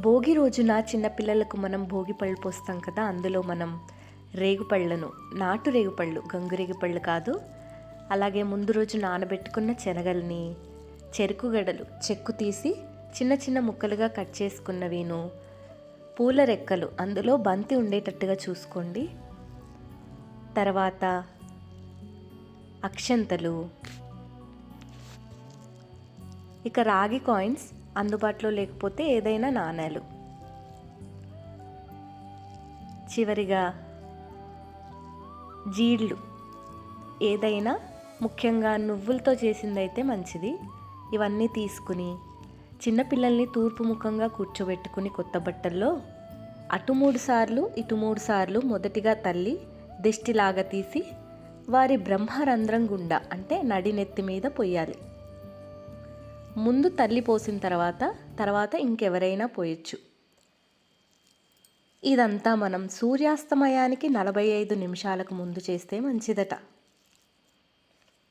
భోగి రోజున చిన్నపిల్లలకు మనం భోగి పళ్ళు పోస్తాం కదా. అందులో మనం రేగుపళ్ళను, నాటు రేగుపళ్ళు, గంగు రేగుపళ్ళు కాదు, అలాగే ముందు రోజు నానబెట్టుకున్న శనగల్ని, చెరుకు గడలు చెక్కు తీసి చిన్న చిన్న ముక్కలుగా కట్ చేసుకున్నవిను, పూల రెక్కలు అందులో బంతి ఉండేటట్టుగా చూసుకోండి. తర్వాత అక్షంతలు, ఇక రాగి కాయిన్స్ అందుబాటులో లేకపోతే ఏదైనా నాణేలు, చివరిగా జీళ్ళు, ఏదైనా ముఖ్యంగా నువ్వులతో చేసిందైతే మంచిది. ఇవన్నీ తీసుకుని చిన్నపిల్లల్ని తూర్పు ముఖంగా కూర్చోబెట్టుకుని కొత్త బట్టల్లో అటు 3 సార్లు ఇటు 3 సార్లు మొదటిగా తల్లి దిష్టిలాగా తీసి వారి బ్రహ్మరంధ్రం గుండా అంటే నడినెత్తి మీద పొయ్యాలి. ముందు తల్లి పోసిన తర్వాత ఇంకెవరైనా పోయొచ్చు. ఇదంతా మనం సూర్యాస్తమయానికి 45 నిమిషాలకు ముందు చేస్తే మంచిదట.